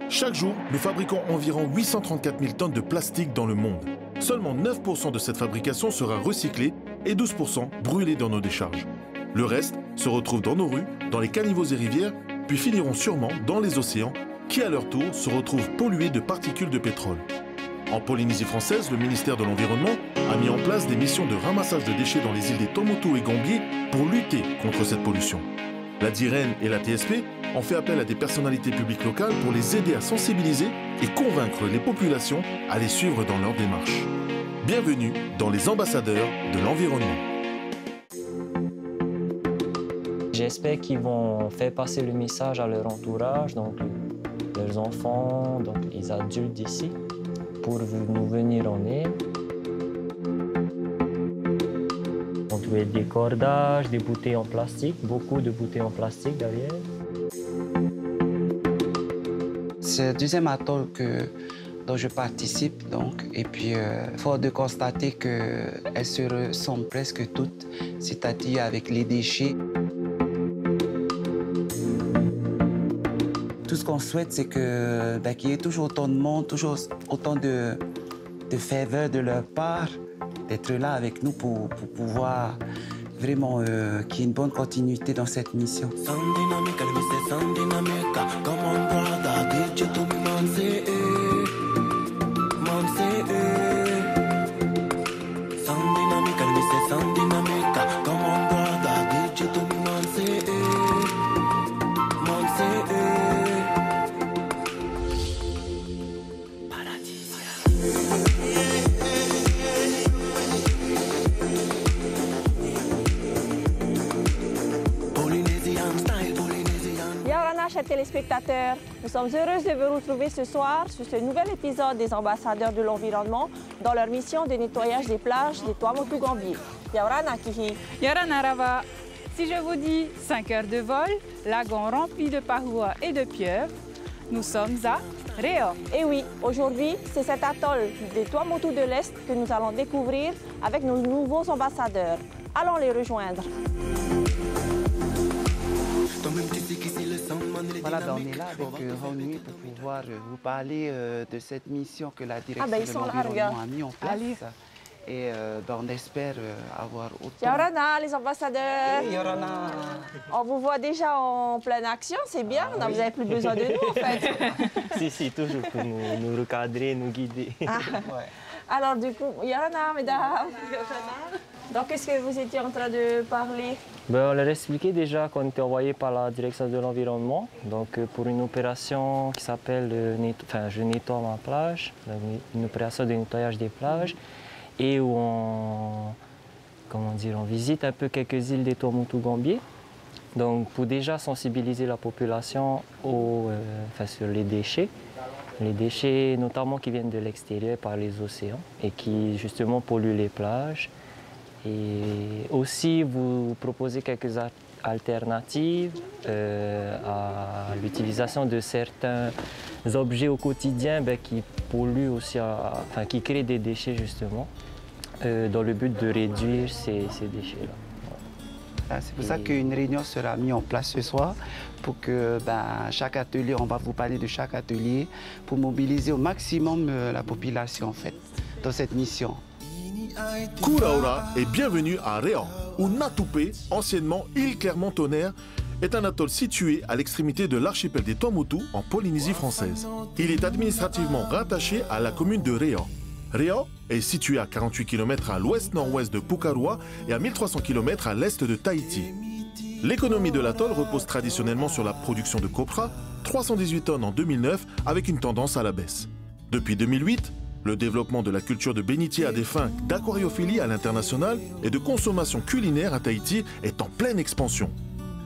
Chaque jour, nous fabriquons environ 834 000 tonnes de plastique dans le monde. Seulement 9% de cette fabrication sera recyclée et 12% brûlée dans nos décharges. Le reste se retrouve dans nos rues, dans les caniveaux et rivières, puis finiront sûrement dans les océans, qui à leur tour se retrouvent pollués de particules de pétrole. En Polynésie française, le ministère de l'Environnement a mis en place des missions de ramassage de déchets dans les îles des Tuamotu et Gambier pour lutter contre cette pollution. La DIREN et la TSP ont fait appel à des personnalités publiques locales pour les aider à sensibiliser et convaincre les populations à les suivre dans leur démarche. Bienvenue dans les ambassadeurs de l'environnement. J'espère qu'ils vont faire passer le message à leur entourage, donc leurs enfants, donc les adultes d'ici, pour nous venir en aide. On trouve des cordages, des bouteilles en plastique, beaucoup de bouteilles en plastique derrière. C'est le deuxième atoll dont je participe, donc, et puis fort de constater qu'elles se ressemblent presque toutes, c'est-à-dire avec les déchets. Tout ce qu'on souhaite, c'est qu'il y ait toujours autant de monde, toujours autant de ferveur de leur part, d'être là avec nous pour pouvoir vraiment qu'il y ait une bonne continuité dans cette mission. Chers téléspectateurs, nous sommes heureuses de vous retrouver ce soir sur ce nouvel épisode des ambassadeurs de l'environnement dans leur mission de nettoyage des plages des Tuamotu Gambier. Yaurana Kihi. Yaurana Rava. Si je vous dis 5 heures de vol, lagon rempli de pahoua et de pieuvres, nous sommes à Reo. Et oui, aujourd'hui, c'est cet atoll des Tuamotu de l'Est que nous allons découvrir avec nos nouveaux ambassadeurs. Allons les rejoindre. Voilà, on est là avec Ronnie pour pouvoir vous parler de cette mission que la direction de l'environnement a mis en place. Et on espère avoir autant... Yaurana, les ambassadeurs. Hey, Yaurana. On vous voit déjà en pleine action, c'est bien. Vous n'avez plus besoin de nous, en fait. Si, toujours pour nous recadrer, nous guider. Ah. Ouais. Alors, du coup, Yaurana, mesdames. Donc, qu'est-ce que vous étiez en train de parler? On leur expliquait déjà qu'on était envoyé par la direction de l'environnement, donc pour une opération qui s'appelle Je nettoie ma plage, une opération de nettoyage des plages, et où on visite un peu quelques îles des Tuamotu Gambier, donc pour déjà sensibiliser la population sur les déchets notamment qui viennent de l'extérieur par les océans et qui justement polluent les plages. Et aussi vous proposer quelques alternatives à l'utilisation de certains objets au quotidien qui polluent aussi, qui créent des déchets justement, dans le but de réduire ces déchets-là. C'est pour ça qu'une réunion sera mise en place ce soir pour que chaque atelier, on va vous parler de chaque atelier pour mobiliser au maximum la population en fait dans cette mission. Kuraura et bienvenue à Reo, où Natupé, anciennement île Clermont-Tonnerre, est un atoll situé à l'extrémité de l'archipel des Tuamotu en Polynésie française. Il est administrativement rattaché à la commune de Reo. Reo est situé à 48 km à l'ouest-nord-ouest de Pukarua et à 1300 km à l'est de Tahiti. L'économie de l'atoll repose traditionnellement sur la production de copra, 318 tonnes en 2009 avec une tendance à la baisse. Depuis 2008, le développement de la culture de bénitier à des fins d'aquariophilie à l'international et de consommation culinaire à Tahiti est en pleine expansion.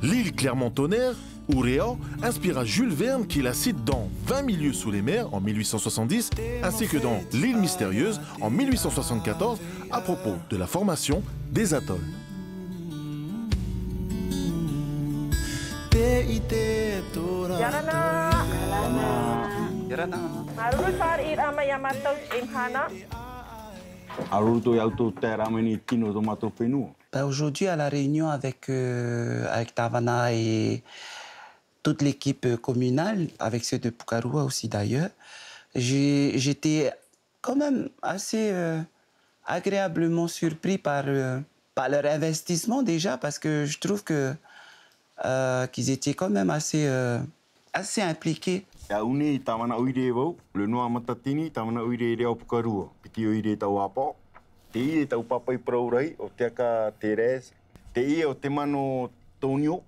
L'île Clermont-Tonnerre, ou Reo, inspira Jules Verne qui la cite dans 20 milieux sous les mers en 1870, ainsi que dans L'île mystérieuse en 1874 à propos de la formation des atolls. Aujourd'hui, à la réunion avec Tavana et toute l'équipe communale, avec ceux de Pukarua aussi d'ailleurs. J'étais quand même assez agréablement surpris par leur investissement déjà, parce que je trouve qu'ils étaient quand même assez impliqués. Auni tamana uire vau, le noa matatini tamana uire reo Pukarua. Piti uire tau apa. Te ie tau papai praurai o te aka Teresa. Te ie o te mano Tonio,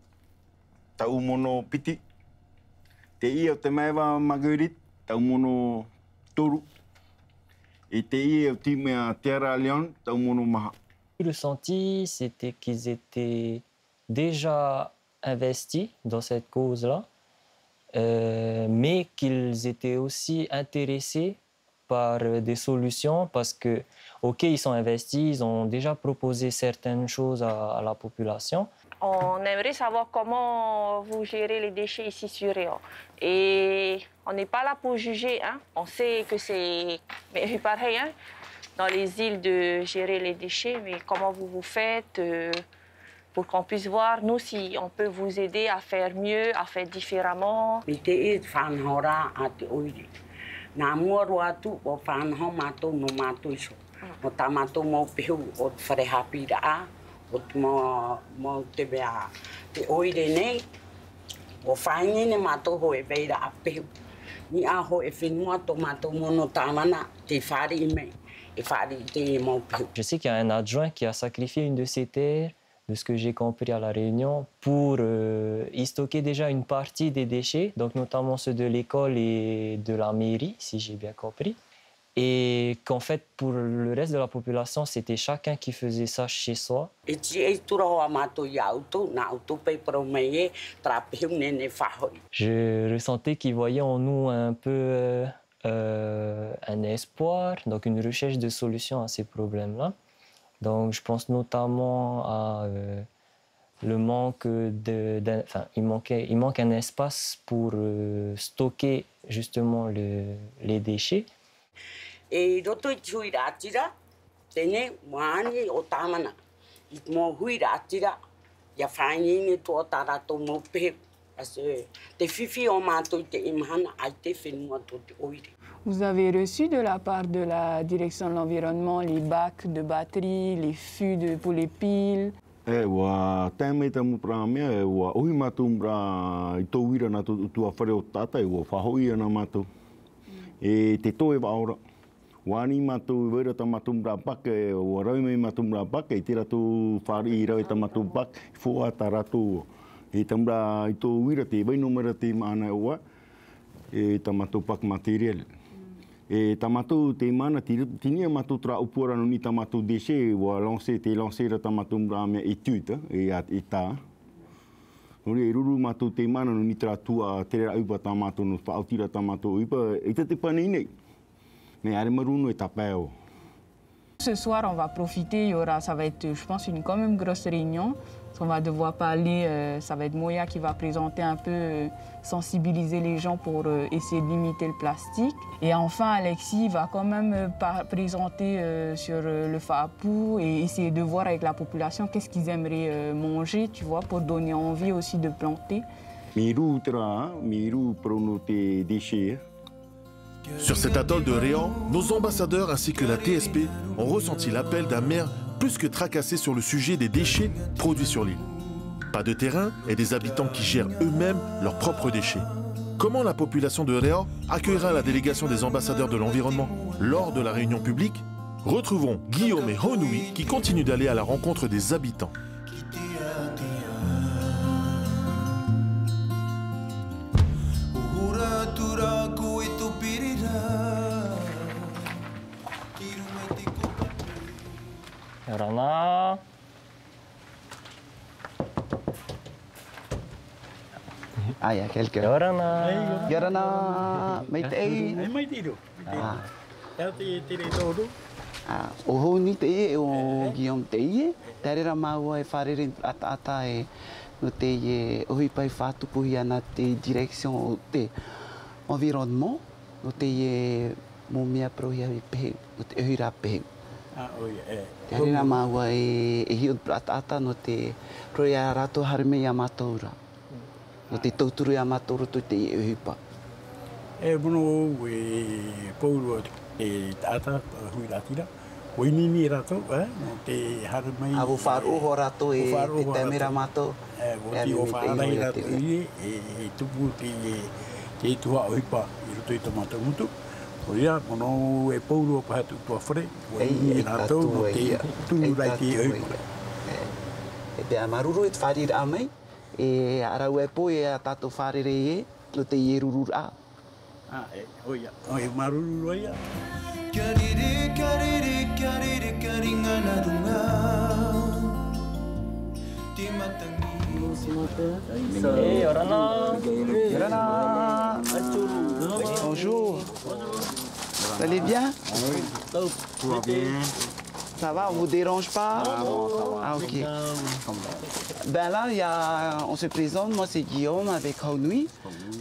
tau mono Piti. Te ie o te maeva Marguerite, tau mono Toru. Et te ie o timea Tiara Leon, tau mono Maha. Le ressenti, c'était qu'ils étaient déjà investis dans cette cause-là. Mais qu'ils étaient aussi intéressés par des solutions parce que, OK, ils sont investis, ils ont déjà proposé certaines choses à la population. On aimerait savoir comment vous gérez les déchets ici sur Réon. Et on n'est pas là pour juger, hein. On sait que c'est pareil, hein, dans les îles de gérer les déchets, mais comment vous faites pour qu'on puisse voir, nous, si on peut vous aider à faire mieux, à faire différemment. Je sais qu'il y a un adjoint qui a sacrifié une de ses terres, de ce que j'ai compris à La Réunion, pour y stocker déjà une partie des déchets, donc notamment ceux de l'école et de la mairie, si j'ai bien compris. Et qu'en fait, pour le reste de la population, c'était chacun qui faisait ça chez soi. Je ressentais qu'ils voyaient en nous un peu un espoir, donc une recherche de solutions à ces problèmes-là. Donc, je pense notamment à le manque il manque un espace pour stocker justement les déchets. Et vous avez reçu de la part de la direction de l'environnement les bacs de batterie, les fûts pour les piles. Wani matu vera ta matu mrapak e o raume matu mrapak e tira tu fari rau ta matu pak fo ataratu e tambra I to wira te vai numero te mana wa e ta matu pak material e ta matu te mana tinia matu tra upura no ni ta matu dese wa lancer ta matu mrame e tuta e at ita ori ruru matu te mana no ni tra tua te ra upa ta matu no fa tira ta matu upa e te pani nei. Ce soir, on va profiter, ça va être, je pense, quand même grosse réunion. On va devoir parler, ça va être Moya qui va présenter un peu, sensibiliser les gens pour essayer de limiter le plastique. Et enfin, Alexis va quand même présenter sur le FAPU et essayer de voir avec la population qu'est-ce qu'ils aimeraient manger, tu vois, pour donner envie aussi de planter. Sur cet atoll de Réan, nos ambassadeurs ainsi que la TSP ont ressenti l'appel d'un maire plus que tracassé sur le sujet des déchets produits sur l'île. Pas de terrain et des habitants qui gèrent eux-mêmes leurs propres déchets. Comment la population de Réan accueillera la délégation des ambassadeurs de l'environnement lors de la réunion publique? Retrouvons Guillaume et Honoui qui continuent d'aller à la rencontre des habitants. Yorana. Ah, il y a quelqu'un. Yorana. Yorana. Maitei. Maitei. Ah. Ah. O honi te e o Guillaume te e. Tarera maua e wharere ata e no te e ohi pai whātupuhi ana te direction o te environnement. No te e mō mea prohia i pehe, o te ohira pehe. Tarera maua e hiu ata no te prohia rato harime ia mataura. no te tauturu a matorotu te i uhipa. E mono e pauru e tata hui ratira. O inini rato, no te hara mai. A whāru ho rato e te mera mato. O te o whārai rato i e tupu te tua ohipa i roto i tamata mutu. O ia, mono e pauru o pahatu tua whare. O inini rato no te tūrai te ohipa. E te amaruru e te wharira a mai. E arau e po e a tātou wharere e no te i rurur a. O ia, o e maruru ia. Kariri, kariri, kariri, karinga na runga. Te matangi. Hey, Yorana. Yorana. Bonjour. Vous allez bien? Tout va bien. Ça va, on vous dérange pas? Ah bon, ça va. Ah, ok. Ben là, on se présente, moi c'est Guillaume avec Haunui.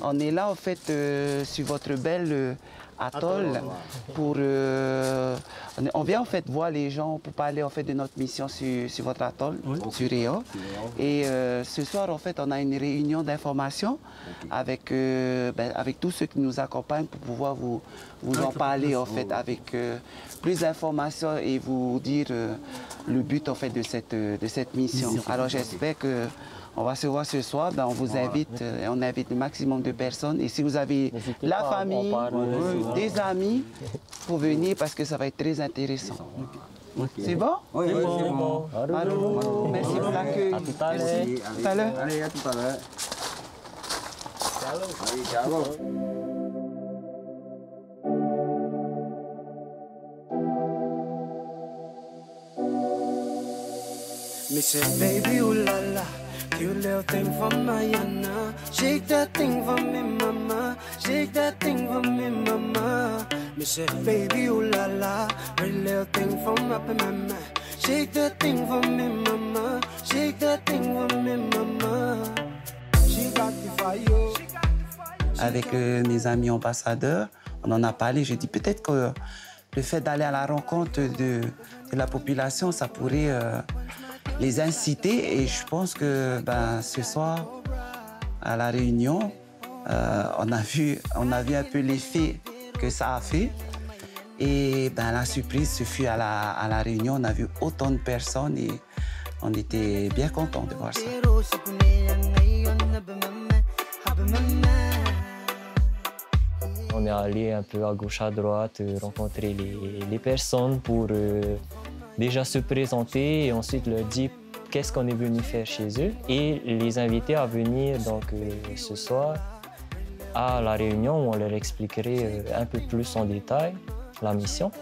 On est là en fait sur votre belle atoll pour... on vient en fait voir les gens pour parler en fait de notre mission sur votre atoll, sur Réa. Et ce soir en fait on a une réunion d'information avec, avec tous ceux qui nous accompagnent pour pouvoir vous en parler en fait avec plus d'informations et vous dire le but en fait de cette mission. Alors j'espère que on va se voir ce soir, on vous invite, on invite le maximum de personnes. Et si vous avez la famille, des amis, pour venir parce que ça va être très intéressant. C'est bon? Oui, c'est bon. Allô, merci pour l'accueil. À tout à l'heure. Tout à l'heure. Allez, à tout à l'heure. Allez, ciao. Me say, baby, ooh la la, cute little thing from Mayana. Shake that thing for me, mama. Shake that thing for me, mama. Me say, baby, ooh la la, pretty little thing from up in my mind. Shake that thing for me, mama. Shake that thing for me, mama. She got the fire. Avec mes amis ambassadeurs, on en a parlé. J'ai dit peut-être que le fait d'aller à la rencontre de la population, ça pourrait les inciter. Et je pense que ce soir, à la réunion, on a vu un peu l'effet que ça a fait. Et la surprise, ce fut à la réunion, on a vu autant de personnes et on était bien contents de voir ça. On est allé un peu à gauche, à droite, rencontrer les personnes pour déjà se présenter et ensuite leur dire qu'est-ce qu'on est venu faire chez eux et les inviter à venir donc, ce soir à la réunion où on leur expliquerait un peu plus en détail la mission.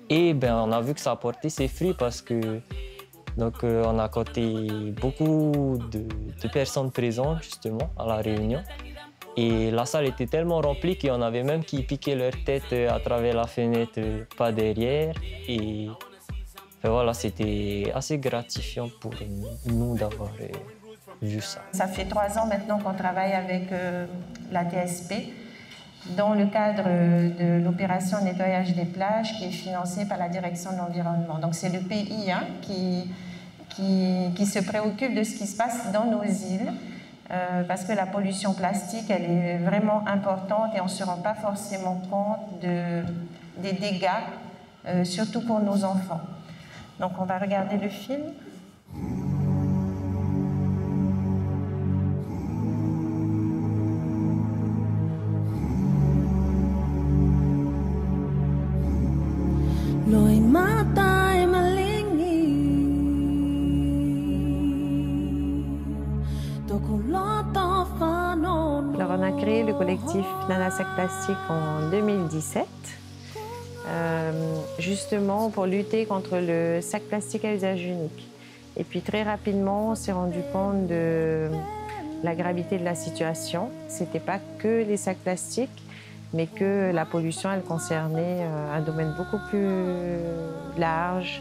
Et on a vu que ça a porté ses fruits parce que donc, on a compté beaucoup de personnes présentes justement à la réunion. Et la salle était tellement remplie qu'il y en avait même qui piquaient leur tête à travers la fenêtre, pas derrière. Et voilà, c'était assez gratifiant pour nous d'avoir vu ça. Ça fait 3 ans maintenant qu'on travaille avec la TSP dans le cadre de l'opération nettoyage des plages qui est financée par la Direction de l'Environnement. Donc c'est le pays qui se préoccupe de ce qui se passe dans nos îles. Parce que la pollution plastique, elle est vraiment importante et on ne se rend pas forcément compte des dégâts, surtout pour nos enfants. Donc on va regarder le film. Alors on a créé le collectif Nana Sac Plastique en 2017, justement pour lutter contre le sac plastique à usage unique. Et puis très rapidement, on s'est rendu compte de la gravité de la situation. Ce n'était pas que les sacs plastiques, mais que la pollution, elle concernait un domaine beaucoup plus large,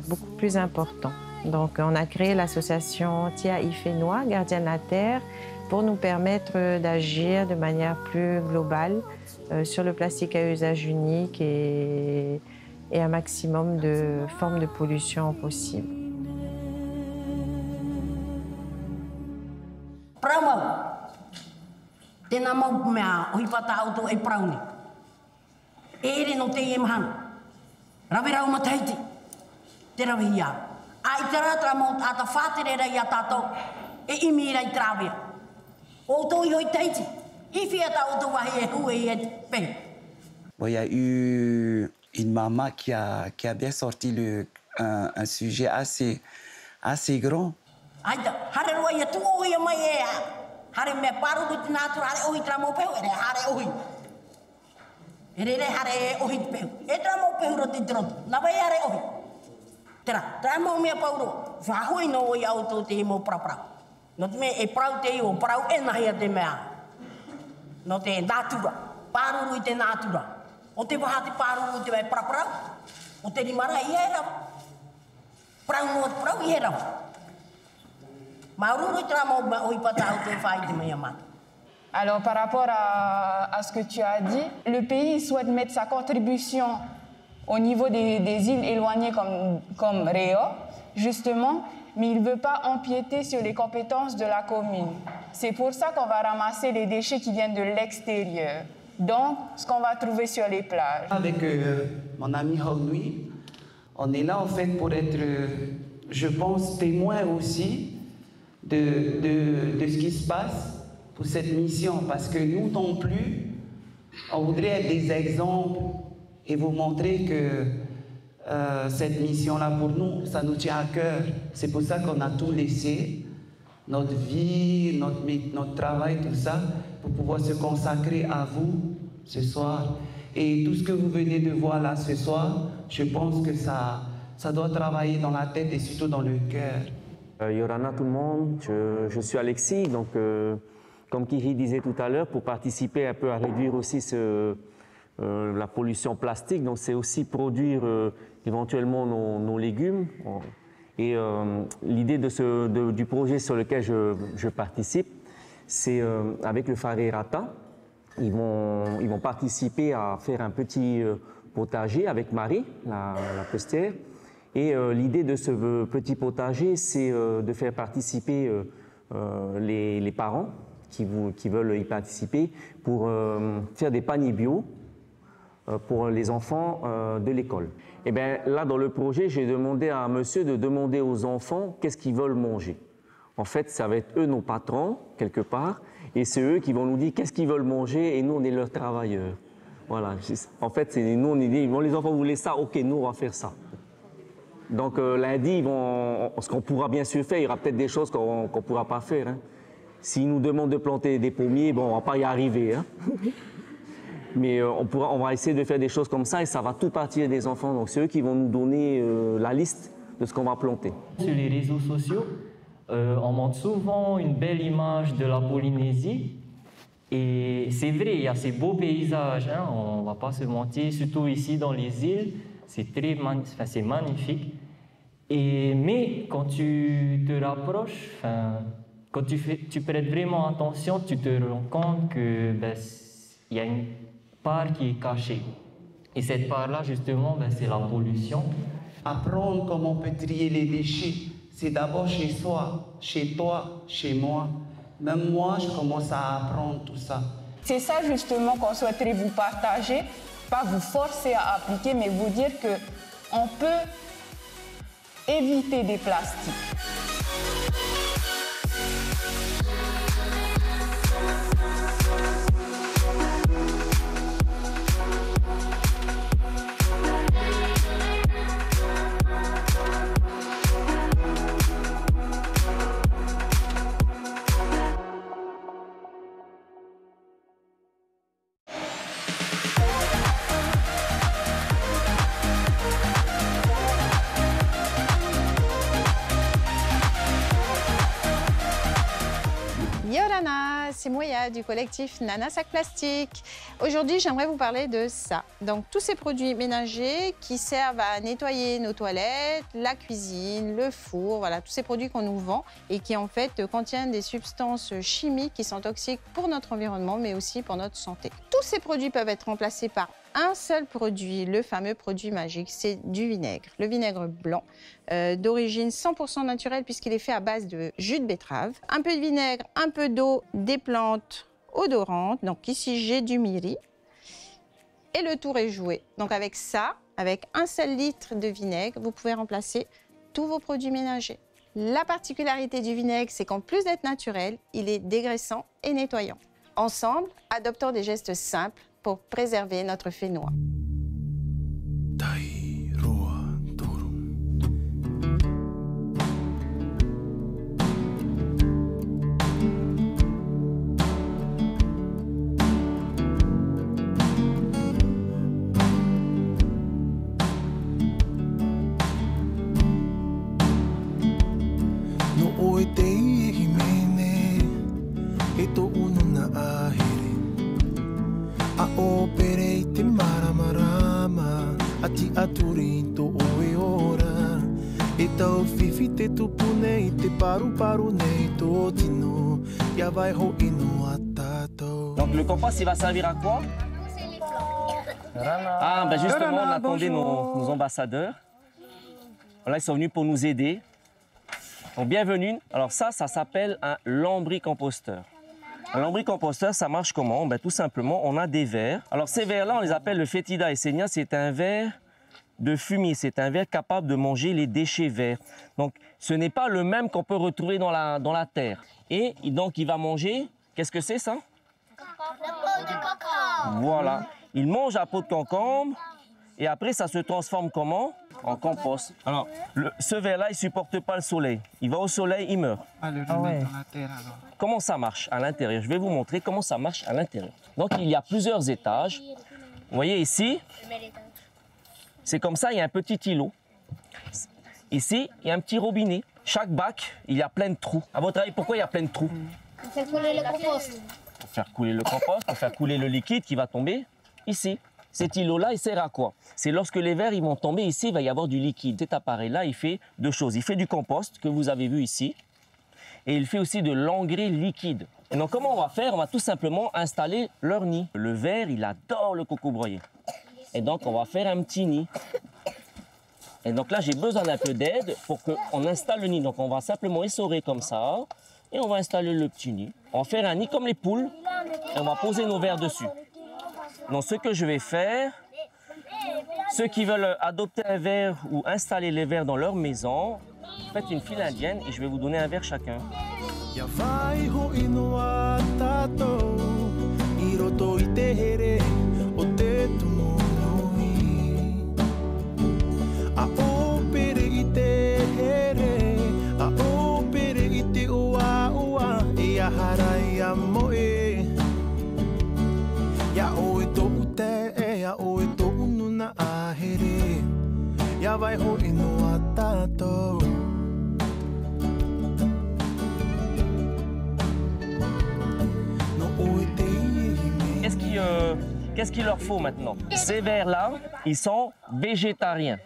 beaucoup plus important. Donc on a créé l'association Tia Ifenoa, Gardienne de la Terre, pour nous permettre d'agir de manière plus globale sur le plastique à usage unique et un maximum de formes de pollution possibles. Tēnā mau mea oi pata auto e prauni. E ere no te e mahana. Rawe rau mataiti. Te rawe ia. Ai te rata mo ata whātere rei a tātou. E imi rei trawea. O tō i hoi teiti. I whia ta auto wahi e hui e pe. Bon, il y a eu une maman qui a bien sorti un sujet assez grand. Aita, hare roa ia tu oi e mai e a. Hare me paru du tina hare ohi tra mo peu, ere hare ohi. Ere hare ohi peu. E tra mo peu ro te trotu. Na vai hare ohi. Tra mo mea pauro. Whahoi no oi auto te mo prapra. No te me e prau te o prau e nahi a te mea. No te natura. Paruru i te natura. O te waha te paruru i te vai prapra. O te rimara i e rau. Prau no te prau i e rau. Alors, par rapport à ce que tu as dit, le pays souhaite mettre sa contribution au niveau des îles éloignées comme Réo, justement, mais il ne veut pas empiéter sur les compétences de la commune. C'est pour ça qu'on va ramasser les déchets qui viennent de l'extérieur. Donc, ce qu'on va trouver sur les plages. Avec mon ami Haoui, on est là en fait pour être, je pense, témoin aussi de ce qui se passe pour cette mission, parce que nous non plus, on voudrait être des exemples et vous montrer que cette mission-là pour nous, ça nous tient à cœur. C'est pour ça qu'on a tout laissé, notre vie, notre travail, tout ça, pour pouvoir se consacrer à vous ce soir. Et tout ce que vous venez de voir là ce soir, je pense que ça doit travailler dans la tête et surtout dans le cœur. Yorana tout le monde, je suis Alexis, donc comme Kiri disait tout à l'heure, pour participer un peu à réduire aussi la pollution plastique, donc c'est aussi produire éventuellement nos légumes. Et l'idée du projet sur lequel je participe, c'est avec le Faré Rata, ils vont participer à faire un petit potager avec Marie, la postière. Et l'idée de ce petit potager, c'est de faire participer les parents qui veulent y participer pour faire des paniers bio pour les enfants de l'école. Et bien là, dans le projet, j'ai demandé à un monsieur de demander aux enfants qu'est-ce qu'ils veulent manger. En fait, ça va être eux nos patrons, quelque part, et c'est eux qui vont nous dire qu'est-ce qu'ils veulent manger, et nous, on est leurs travailleurs. Voilà. En fait, nous, on dit, bon, les enfants voulaient ça, ok, nous, on va faire ça. Donc lundi, ce qu'on pourra bien sûr faire, il y aura peut-être des choses qu'on ne pourra pas faire. Hein. S'ils nous demandent de planter des pommiers, bon, on ne va pas y arriver. Hein. Mais on va essayer de faire des choses comme ça et ça va tout partir des enfants. Donc c'est eux qui vont nous donner la liste de ce qu'on va planter. Sur les réseaux sociaux, on montre souvent une belle image de la Polynésie. Et c'est vrai, il y a ces beaux paysages, hein, on ne va pas se mentir, surtout ici dans les îles. C'est magnifique. Mais quand tu te rapproches, quand tu prêtes vraiment attention, tu te rends compte qu'il y a une part qui est cachée. Et cette part-là, justement, c'est la pollution. Apprendre comment on peut trier les déchets, c'est d'abord chez soi, chez toi, chez moi. Même moi, je commence à apprendre tout ça. C'est ça, justement, qu'on souhaiterait vous partager. Pas vous forcer à appliquer, mais vous dire qu'on peut éviter des plastiques. C'est Moya du collectif Nana Sac Plastique. Aujourd'hui, j'aimerais vous parler de ça. Donc, tous ces produits ménagers qui servent à nettoyer nos toilettes, la cuisine, le four, voilà, tous ces produits qu'on nous vend et qui en fait contiennent des substances chimiques qui sont toxiques pour notre environnement, mais aussi pour notre santé. Tous ces produits peuvent être remplacés par un seul produit, le fameux produit magique, c'est du vinaigre. Le vinaigre blanc, d'origine 100% naturelle puisqu'il est fait à base de jus de betterave. Un peu de vinaigre, un peu d'eau, des plantes odorante. Donc ici, j'ai du miri. Et le tour est joué. Donc avec ça, avec un seul litre de vinaigre, vous pouvez remplacer tous vos produits ménagers. La particularité du vinaigre, c'est qu'en plus d'être naturel, il est dégraissant et nettoyant. Ensemble, adoptons des gestes simples pour préserver notre fénois. Donc le compost, il va servir à quoi? Ah, ben justement, on attendait nos ambassadeurs. Là, ils sont venus pour nous aider. Donc, bienvenue. Alors ça s'appelle un lombricomposteur. Un lombricomposteur, ça marche comment? Ben, tout simplement, on a des verres. Alors ces verres-là, on les appelle le Fétida essenia. C'est un verre de fumier. C'est un verre capable de manger les déchets verts. Donc, ce n'est pas le même qu'on peut retrouver dans la terre. Et donc, il va manger... Qu'est-ce que c'est, ça? La peau de concombre. Voilà. Il mange la peau de concombre et après, ça se transforme comment? En compost. Alors, ce verre-là, il ne supporte pas le soleil. Il va au soleil, il meurt. Ah ouais. Dans la terre, alors. Comment ça marche à l'intérieur? Je vais vous montrer comment ça marche à l'intérieur. Donc, il y a plusieurs étages. Vous voyez ici, c'est comme ça, il y a un petit îlot. Ici, il y a un petit robinet. Chaque bac, il y a plein de trous. À votre avis, pourquoi il y a plein de trous? Pour faire couler le compost. Pour faire couler le compost, pour faire couler le liquide qui va tomber ici. Cet îlot-là, il sert à quoi? C'est lorsque les vers ils vont tomber ici, il va y avoir du liquide. Cet appareil-là, il fait deux choses. Il fait du compost, que vous avez vu ici, et il fait aussi de l'engrais liquide. Et donc, comment on va faire? On va tout simplement installer leur nid. Le ver, il adore le coco broyé. Et donc, on va faire un petit nid. Et donc là, j'ai besoin d'un peu d'aide pour qu'on installe le nid. Donc, on va simplement essorer comme ça. Et on va installer le petit nid. On va faire un nid comme les poules. Et on va poser nos vers dessus. Donc, ce que je vais faire, ceux qui veulent adopter un ver ou installer les vers dans leur maison, faites une file indienne et je vais vous donner un ver chacun. Qu'est-ce qu'il leur faut maintenant? Ces vers-là, ils sont végétariens.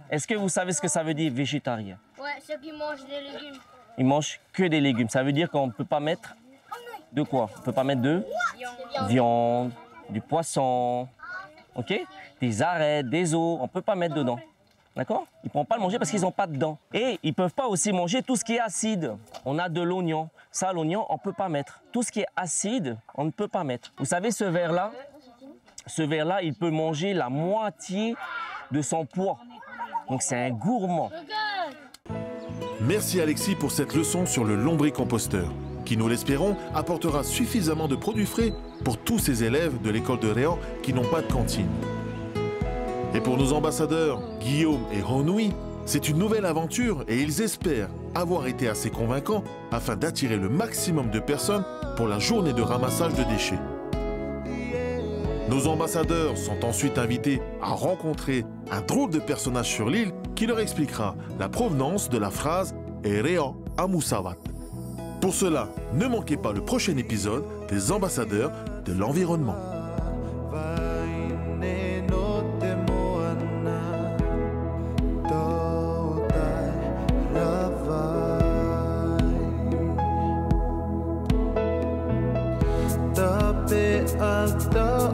Est-ce que vous savez ce que ça veut dire, végétarien? Ouais, ceux qui mangent des légumes. Ils mangent que des légumes. Ça veut dire qu'on ne peut pas mettre de quoi? On ne peut pas mettre de viande, du poisson, ok? Des arêtes, des os, on ne peut pas mettre dedans. D'accord? Ils ne pourront pas le manger parce qu'ils n'ont pas de dents. Et ils ne peuvent pas aussi manger tout ce qui est acide. On a de l'oignon. Ça, l'oignon, on ne peut pas mettre. Tout ce qui est acide, on ne peut pas mettre. Vous savez, ce verre-là, il peut manger la moitié de son poids. Donc, c'est un gourmand. Merci Alexis pour cette leçon sur le lombricomposteur, qui, nous l'espérons, apportera suffisamment de produits frais pour tous ces élèves de l'école de Réan qui n'ont pas de cantine. Et pour nos ambassadeurs, Guillaume et Renoui, c'est une nouvelle aventure et ils espèrent avoir été assez convaincants afin d'attirer le maximum de personnes pour la journée de ramassage de déchets. Nos ambassadeurs sont ensuite invités à rencontrer un drôle de personnage sur l'île qui leur expliquera la provenance de la phrase « Réan Amoussavat ». Pour cela, ne manquez pas le prochain épisode des ambassadeurs de l'environnement. Alta